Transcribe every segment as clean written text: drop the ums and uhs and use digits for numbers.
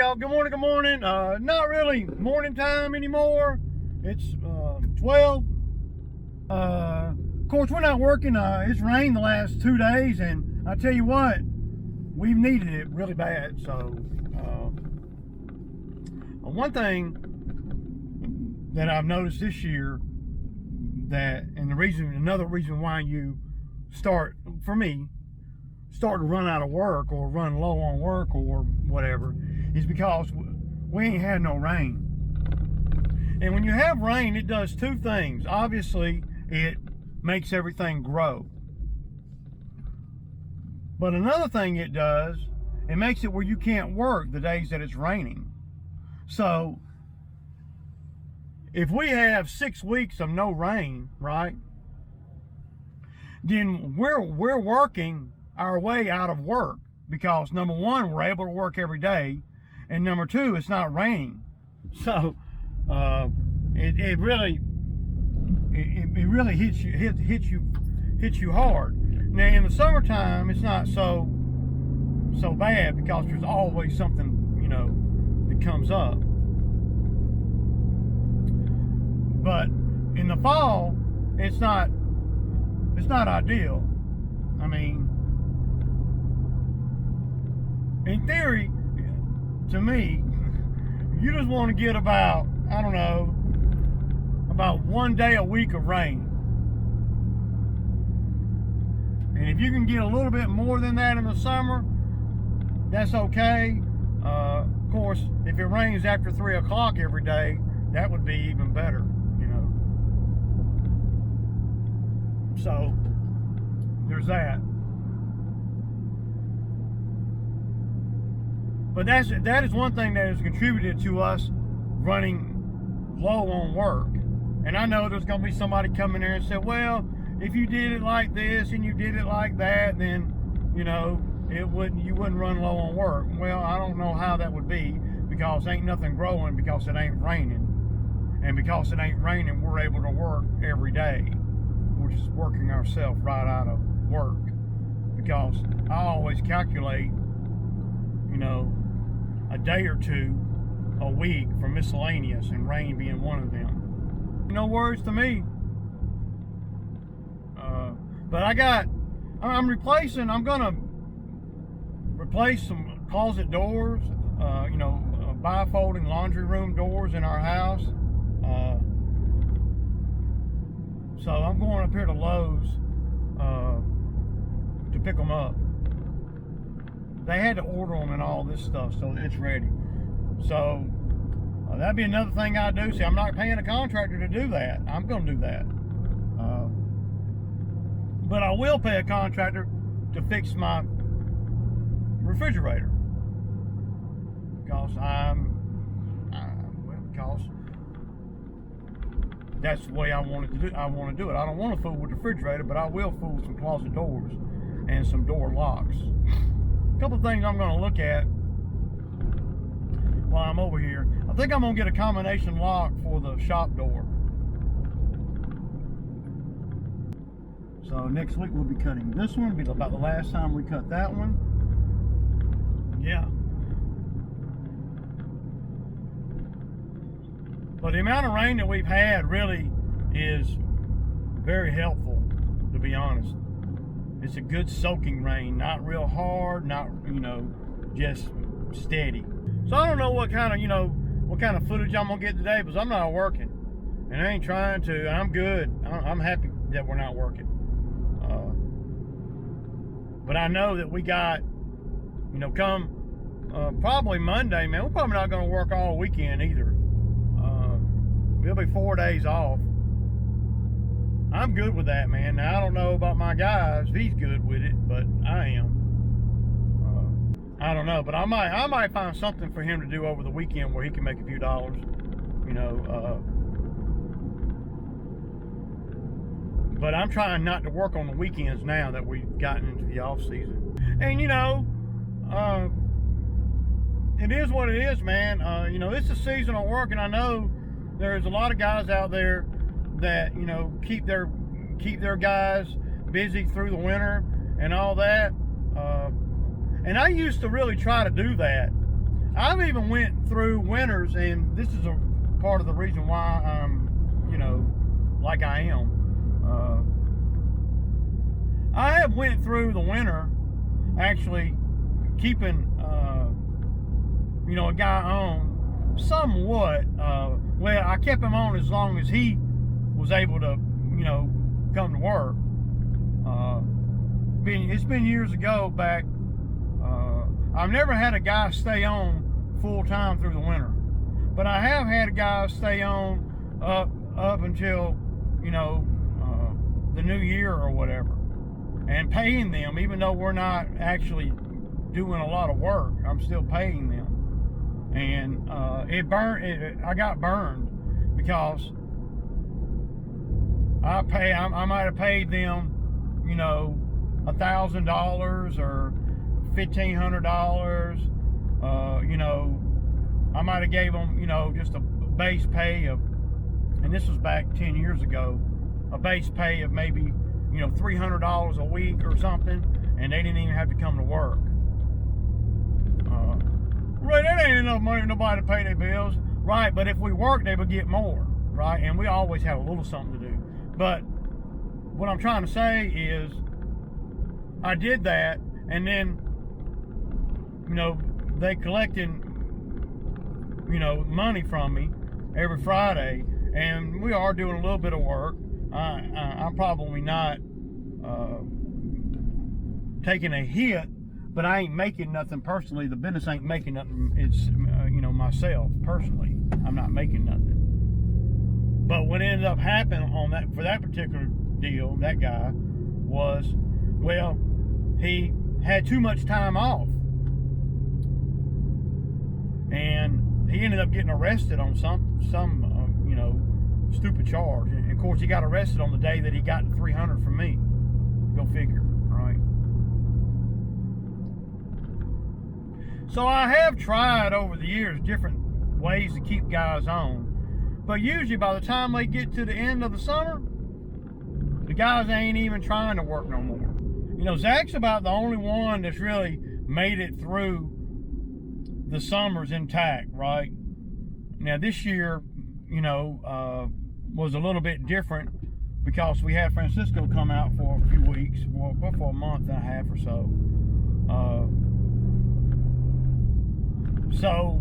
y'all. Good morning, good morning. Not really morning time anymore. It's 12. Of course, we're not working. It's rained the last 2 days, and I tell you what, we've needed it really bad. So, one thing that I've noticed this year another reason why you start to run out of work or run low on work or whatever is because we ain't had no rain. And when you have rain, it does two things. Obviously, it makes everything grow. But another thing it does, it makes it where you can't work the days that it's raining. So, if we have 6 weeks of no rain, right, then we're working our way out of work because number one, we're able to work every day, and number two, it's not raining. So it really hits you hard. Now in the summertime, it's not so bad because there's always something that comes up. But in the fall, it's not ideal. I mean, in theory, to me, you just want to get about 1 day a week of rain. And if you can get a little bit more than that in the summer, that's okay. Of course, if it rains after 3 o'clock every day, that would be even better, So, there's that. But that is one thing that has contributed to us running low on work. And I know there's going to be somebody coming there and say, well, if you did it like this and you did it like that, then, you wouldn't run low on work. Well, I don't know how that would be because ain't nothing growing because it ain't raining. And because it ain't raining, we're able to work every day. We're just working ourselves right out of work because I always calculate, a day or two a week for miscellaneous, and rain being one of them. No worries to me. But I'm gonna replace some closet doors, bifolding laundry room doors in our house. So I'm going up here to Lowe's to pick them up. They had to order them and all this stuff, so it's ready. So that'd be another thing I do. See, I'm not paying a contractor to do that. I'm going to do that. But I will pay a contractor to fix my refrigerator because because that's the way I want to do it. I don't want to fool with the refrigerator, but I will fool with some closet doors and some door locks. A couple of things I'm going to look at while I'm over here. I think I'm going to get a combination lock for the shop door. So next week we'll be cutting this one. It'll be about the last time we cut that one. Yeah. But the amount of rain that we've had really is very helpful, to be honest. It's a good soaking rain, not real hard, not, just steady. So I don't know what kind of footage I'm gonna get today, because I'm not working. And I ain't trying to, and I'm good. I'm happy that we're not working. But I know that we got, come probably Monday, man, we're probably not gonna work all weekend either. We'll be 4 days off. I'm good with that, man. Now, I don't know about my guys, if he's good with it, but I am. I don't know, but I might find something for him to do over the weekend where he can make a few dollars, but I'm trying not to work on the weekends now that we've gotten into the off season. And it is what it is, man. It's a seasonal work, and I know there's a lot of guys out there that keep their guys busy through the winter and all that. And I used to really try to do that. I've even went through winters, and this is a part of the reason why I'm, like I am. I have went through the winter actually keeping, a guy on somewhat. Well, I kept him on as long as he was able to, come to work. It's been years ago back. I've never had a guy stay on full time through the winter, but I have had a guy stay on up until the new year or whatever, and paying them, even though we're not actually doing a lot of work. I'm still paying them, and I got burned because I might have paid them, $1,000 or $1,500. I might have gave them, just a base pay of, and this was back 10 years ago, a base pay of maybe, $300 a week or something, and they didn't even have to come to work. Right, that ain't enough money for nobody to pay their bills, right? But if we work, they would get more, right? And we always have a little something to do. But what I'm trying to say is, I did that, and then, they collected, money from me every Friday, and we are doing a little bit of work. I'm probably not taking a hit, but I ain't making nothing personally. The business ain't making nothing. It's, myself personally, I'm not making nothing. But what ended up happening for that particular deal, that guy, was, well, he had too much time off, and he ended up getting arrested on some stupid charge. And of course, he got arrested on the day that he got the $300 from me. Go figure, right? So I have tried over the years different ways to keep guys on, but usually by the time they get to the end of the summer, the guys ain't even trying to work no more. Zach's about the only one that's really made it through the summers intact, right? Now this year, was a little bit different because we had Francisco come out for a few weeks, for a month and a half or so. So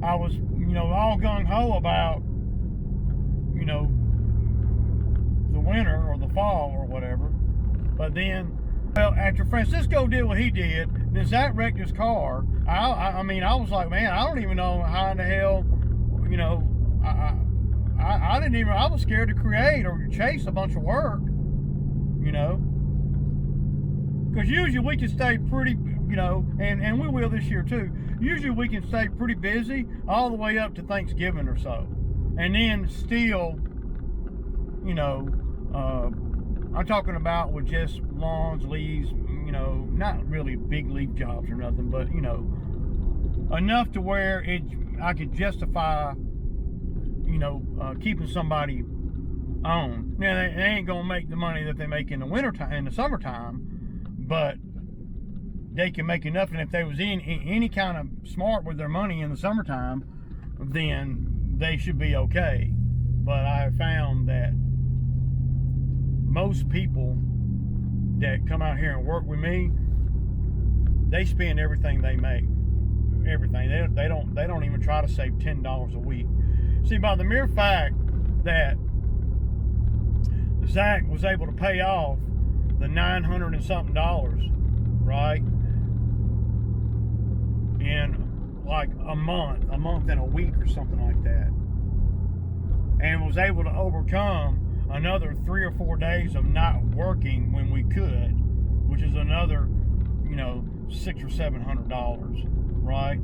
I was, all gung-ho about, the winter or the fall or whatever. But then, well, after Francisco did what he did, then Zach wrecked his car. I was like, man, I don't even know how in the hell, I didn't even, I was scared to create or chase a bunch of work, because usually we can stay pretty, and we will this year too. Usually we can stay pretty busy all the way up to Thanksgiving or so, and then still, I'm talking about with just lawns, leaves, not really big leaf jobs or nothing, but enough to where I could justify, keeping somebody on. Now they ain't gonna make the money that they make in the wintertime, in the summertime, but they can make enough. And if they was in any kind of smart with their money in the summertime, then they should be okay. But I have found that most people that come out here and work with me, they spend everything they make, everything. They don't even try to save $10 a week. See, by the mere fact that Zach was able to pay off the $900 and something, right, in like a month and a week or something like that, and was able to overcome another 3 or 4 days of not working when we could, which is another, $600 or $700, right?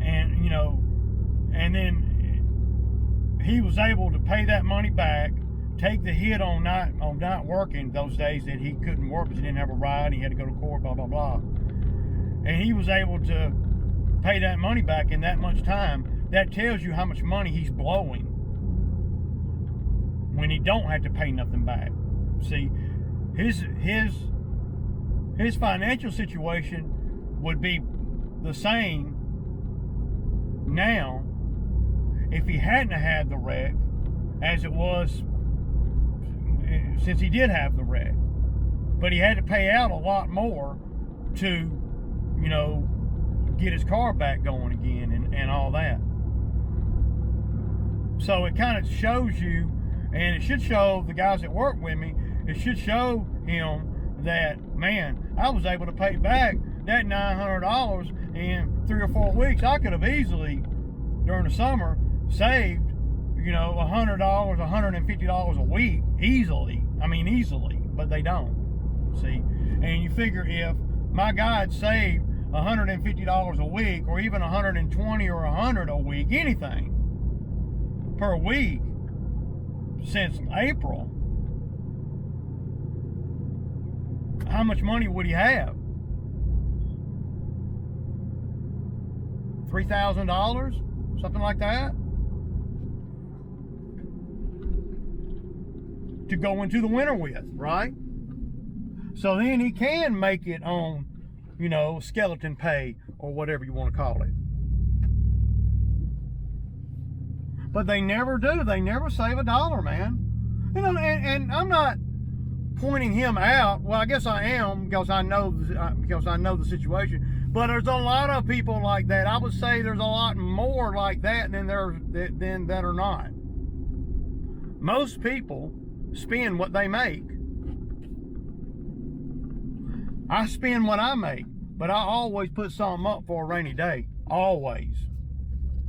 And and then he was able to pay that money back, take the hit on not working those days that he couldn't work because he didn't have a ride, he had to go to court, blah blah blah, and he was able to pay that money back in that much time. That tells you how much money he's blowing when he don't have to pay nothing back. See, his his financial situation would be the same now if he hadn't had the wreck as it was since he did have the wreck. But he had to pay out a lot more to, you know, get his car back going again and all that. So it kind of shows you, and it should show the guys that work with me, it should show him that, man, I was able to pay back that $900 in 3 or 4 weeks. I could have easily, during the summer, saved, you know, $100, $150 a week, easily. I mean, easily, but they don't, see? And you figure if my guy had saved $150 a week, or even $120 or $100 a week, anything, per week, since April, how much money would he have? $3,000? Something like that? To go into the winter with, right? So then he can make it on, you know, skeleton pay or whatever you want to call it. But they never do. They never save a dollar, man. You know, and I'm not pointing him out. Well, I guess I am, because I know the situation. But there's a lot of people like that. I would say there's a lot more like that than that are not. Most people spend what they make. I spend what I make, but I always put something up for a rainy day. Always.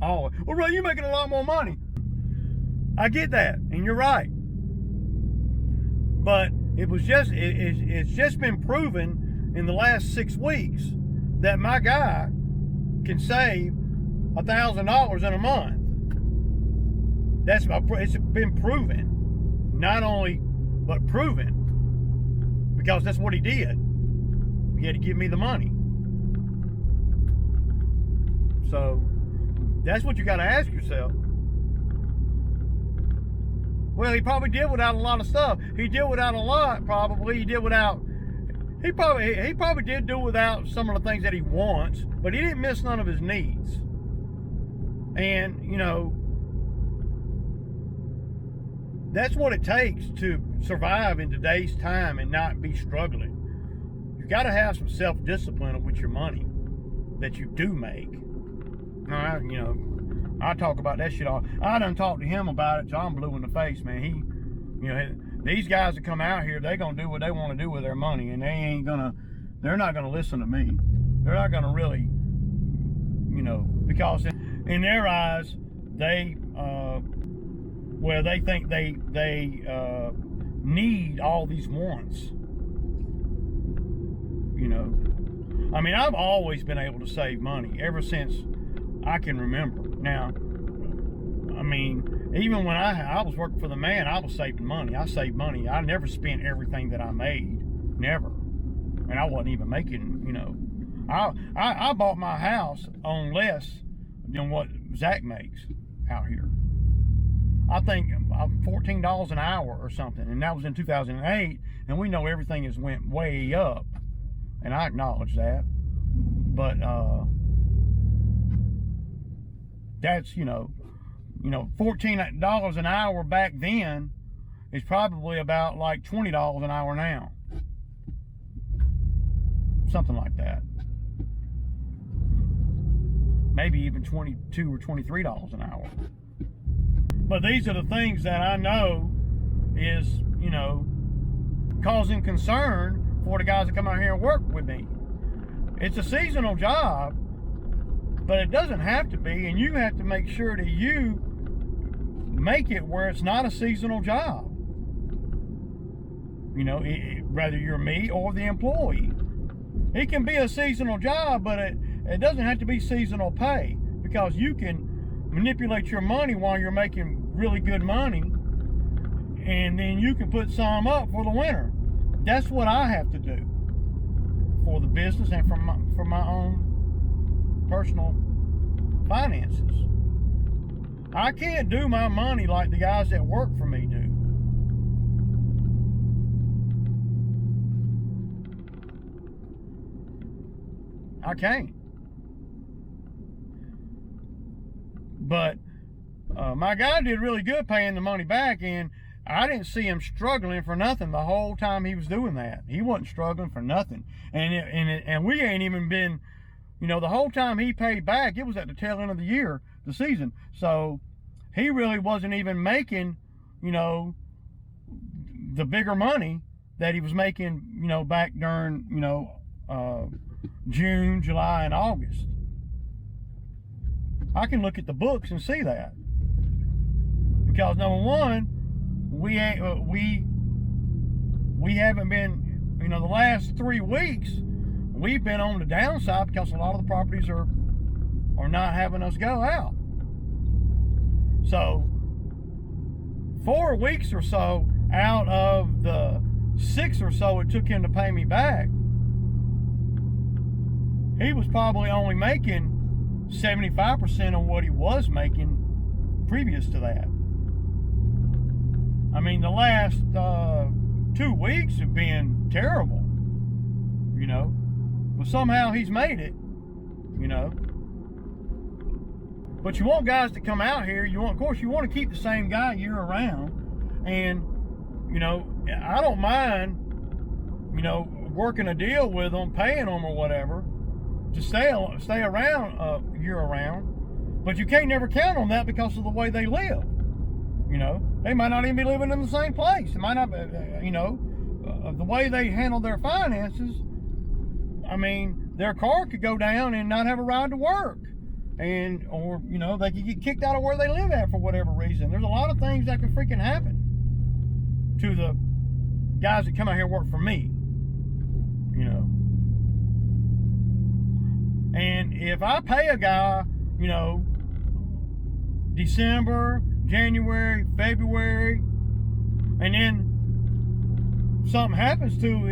Always. Well, Ray, you're making a lot more money. I get that, and you're right. But it's just been proven in the last 6 weeks that my guy can save $1,000 in a month. It's been proven, not only but proven, because that's what he did. He had to give me the money. So that's what you got to ask yourself. Well, he probably did without a lot of stuff. He did without a lot, probably. He probably did do without some of the things that he wants, but he didn't miss none of his needs. And, you know, that's what it takes to survive in today's time and not be struggling. You got to have some self-discipline with your money that you do make. You know, I talk about that shit all. I done talked to him about it, so I'm blue in the face, man. You know, these guys that come out here, they're gonna do what they want to do with their money, and they're not gonna listen to me. They're not gonna really, you know, because in their eyes, they think they need all these wants. You know, I mean, I've always been able to save money ever since I can remember. Now, I mean, even when I was working for the man, I was saving money. I saved money. I never spent everything that I made. Never. And I wasn't even making, you know. I bought my house on less than what Zach makes out here. I think $14 an hour or something. And that was in 2008. And we know everything has went way up. And I acknowledge that. But, that's, you know, $14 an hour back then is probably about like $20 an hour now. Something like that. Maybe even $22 or $23 an hour. But these are the things that I know is, you know, causing concern for the guys that come out here and work with me. It's a seasonal job, but it doesn't have to be, and you have to make sure that you make it where it's not a seasonal job. You know, whether you're me or the employee. It can be a seasonal job, but it doesn't have to be seasonal pay, because you can manipulate your money while you're making really good money, and then you can put some up for the winter. That's what I have to do for the business and for my own personal finances. I can't do my money like the guys that work for me do. I can't. But my guy did really good paying the money back, and I didn't see him struggling for nothing the whole time he was doing that. He wasn't struggling for nothing. And we ain't even been, you know, the whole time he paid back, it was at the tail end of the year, the season. So he really wasn't even making, you know, the bigger money that he was making, you know, back during, you know, June, July, and August. I can look at the books and see that. Because number one, we haven't been, you know, the last 3 weeks we've been on the downside because a lot of the properties are not having us go out. So 4 weeks or so out of the 6 or so it took him to pay me back, he was probably only making 75% of what he was making previous to that. I mean, the last 2 weeks have been terrible, you know, but somehow he's made it, you know. But you want guys to come out here. Of course, you want to keep the same guy year around, and you know, I don't mind, you know, working a deal with them, paying them or whatever to stay around year around. But you can't never count on that because of the way they live. You know, they might not even be living in the same place. It might not, you know, the way they handle their finances. I mean, their car could go down and not have a ride to work, or you know, they could get kicked out of where they live at for whatever reason. There's a lot of things that can freaking happen to the guys that come out here and work for me. You know, and if I pay a guy, you know, December, January, February, and then something happens to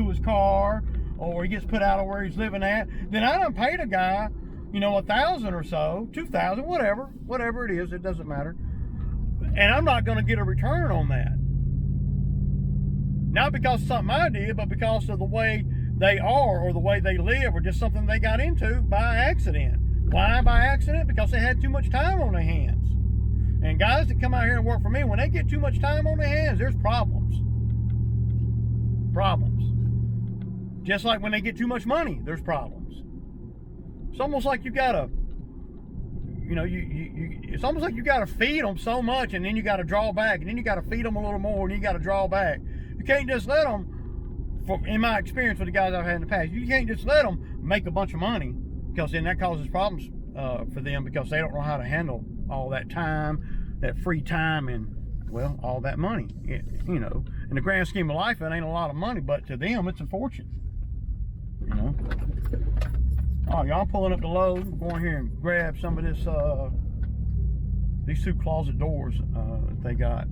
his car, or he gets put out of where he's living at, then I done paid a guy, you know, $1,000 or so, $2,000, whatever it is, it doesn't matter, and I'm not going to get a return on that. Not because of something I did, but because of the way they are, or the way they live, or just something they got into by accident. Why by accident? Because they had too much time on their hands. And guys that come out here and work for me, when they get too much time on their hands, there's problems. Just like when they get too much money, there's problems. It's almost like you gotta, you know, it's almost like you gotta feed them so much, and then you gotta draw back, and then you gotta feed them a little more, and you gotta draw back. You can't just let them, in my experience with the guys I've had in the past, you can't just let them make a bunch of money, because then that causes problems for them, because they don't know how to handle all that time, that free time, and well, all that money. You know, in the grand scheme of life, it ain't a lot of money, but to them, it's a fortune. You know. Oh, y'all pulling up the load. I'm going here and grab some of this, these 2 closet doors that they got.